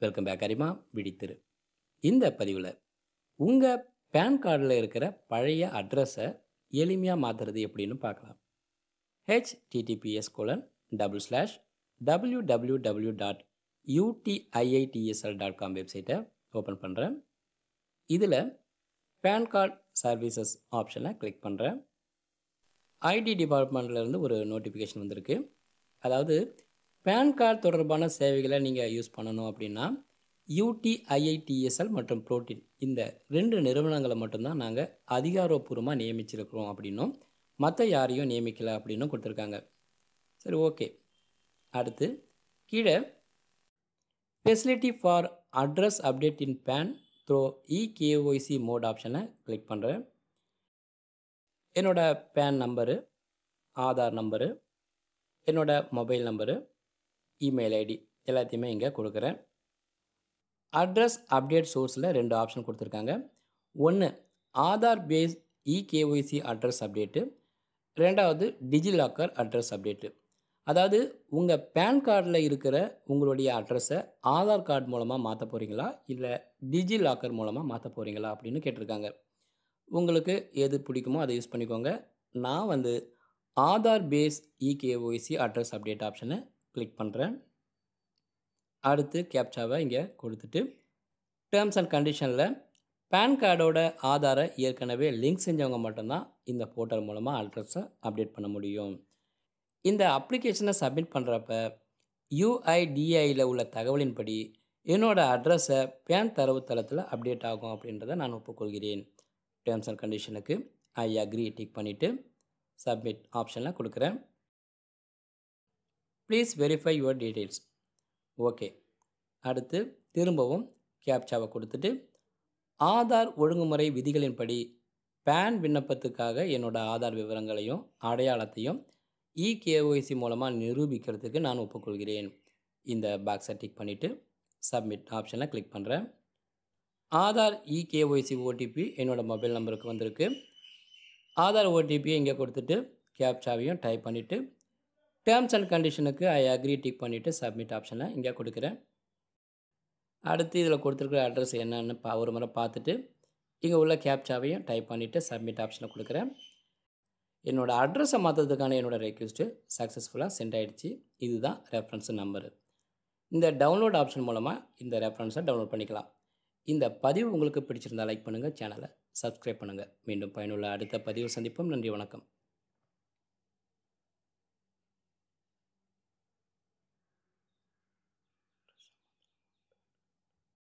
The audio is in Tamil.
வெல்கம் பேக் அரிமா விழித்திரு. இந்த பதிவில் உங்கள் பேன் கார்டில் இருக்கிற பழைய அட்ரஸை எளிமையாக மாற்றுறது எப்படின்னு பார்க்கலாம். https://www.utiitsl.com வெப்சைட்டை ஓப்பன் பண்ணுறேன். இதில் பேன் கார்டு சர்வீசஸ் ஆப்ஷனை கிளிக் பண்ணுறேன். ஐடி டிபார்ட்மெண்ட்லேருந்து ஒரு நோட்டிஃபிகேஷன் வந்திருக்கு. அதாவது பேன் கார்டு தொடர்பான சேவைகளை நீங்கள் யூஸ் பண்ணணும் அப்படின்னா UTIITSL மற்றும் புரோட்டீன் இந்த 2 நிறுவனங்களை மட்டும்தான் நாங்கள் அதிகாரப்பூர்வமாக நியமிச்சிருக்கிறோம் அப்படின்னும் மற்ற யாரையும் நியமிக்கலை அப்படின்னும் கொடுத்துருக்காங்க. சரி, ஓகே. அடுத்து கீழே facility for address update in PAN through eKYC mode ஆப்ஷனை கிளிக் பண்ணுறேன். என்னோடய பேன் நம்பரு, ஆதார் நம்பரு, என்னோடய மொபைல் நம்பரு, இமெயில் ஐடி எல்லாத்தையுமே இங்கே கொடுக்குறேன். அட்ரஸ் அப்டேட் சோர்ஸில் 2 ஆப்ஷன் கொடுத்துருக்காங்க. ஒன்று Aadhaar base eKYC address update, 2வது டிஜிலாக்கர் அட்ரஸ் அப்டேட்டு. அதாவது உங்கள் பேன் கார்டில் இருக்கிற உங்களுடைய அட்ரஸை ஆதார் கார்டு மூலமாக மாற்ற போகிறீங்களா இல்லை டிஜிலாக்கர் மூலமாக மாற்ற போகிறீங்களா அப்படின்னு கேட்டிருக்காங்க. உங்களுக்கு எது பிடிக்குமோ அதை யூஸ் பண்ணிக்கோங்க. நான் Aadhaar base eKYC address update ஆப்ஷனை கிளிக் பண்ணுறேன். அடுத்து கேப்சாவை இங்கே கொடுத்துட்டு டேர்ம்ஸ் அண்ட் கண்டிஷனில் பேன் கார்டோட ஆதாரை ஏற்கனவே லிங்க் செஞ்சவங்க மட்டும்தான் இந்த போர்ட்டல் மூலமாக அட்ரஸை அப்டேட் பண்ண முடியும். இந்த அப்ளிகேஷனை சப்மிட் பண்ணுறப்ப UIDAIயில் உள்ள தகவலின்படி என்னோடய அட்ரஸை பேன் தரவுத்தளத்தில் அப்டேட் ஆகும் அப்படின்றத நான் ஒப்புக்கொள்கிறேன். டேர்ம்ஸ் அண்ட் கண்டிஷனுக்கு ஐ அக்ரி டிக் பண்ணிவிட்டு சப்மிட் ஆப்ஷனில் கொடுக்குறேன். Please verify your details. Okay. அடுத்து திரும்பவும் கேப்சாவை கொடுத்துட்டு ஆதார் ஒழுங்குமுறை விதிகளின்படி பேன் விண்ணப்பத்துக்காக என்னோடய ஆதார் விவரங்களையும் அடையாளத்தையும் eKYC மூலமாக நிரூபிக்கிறதுக்கு நான் ஒப்புக்கொள்கிறேன். இந்த பாக்ஸை டிக் பண்ணிவிட்டு சப்மிட் ஆப்ஷனை கிளிக் பண்ணுறேன். ஆதார் eKYC OTP என்னோடய மொபைல் நம்பருக்கு வந்திருக்கு. ஆதார் ஓடிபியை இங்கே கொடுத்துட்டு கேப்சாவையும் டைப் பண்ணிவிட்டு டேர்ம்ஸ் அண்ட் கண்டிஷனுக்கு ஐ அக்ரி டிக் பண்ணிவிட்டு சப்மிட் ஆப்ஷனை இங்கே கொடுக்குறேன். அடுத்து இதில் கொடுத்துருக்குற அட்ரஸ் என்னன்னு ஒரு முறை பார்த்துட்டு இங்கே உள்ள கேப்சாவையும் டைப் பண்ணிவிட்டு சப்மிட் ஆப்ஷனை கொடுக்குறேன். என்னோடய அட்ரஸை மாற்றுறதுக்கான என்னோடய ரெக்வெஸ்ட்டு சக்ஸஸ்ஃபுல்லாக சென்ட் ஆகிடுச்சு. இதுதான் ரெஃபரன்ஸ் நம்பரு. இந்த டவுன்லோட் ஆப்ஷன் மூலமாக இந்த ரெஃபரன்ஸை டவுன்லோட் பண்ணிக்கலாம். இந்த பதிவு உங்களுக்கு பிடிச்சிருந்தால் லைக் பண்ணுங்கள், சேனலை சப்ஸ்கிரைப் பண்ணுங்கள். மீண்டும் பயனுள்ள அடுத்த பதிவு சந்திப்போம். நன்றி, வணக்கம்.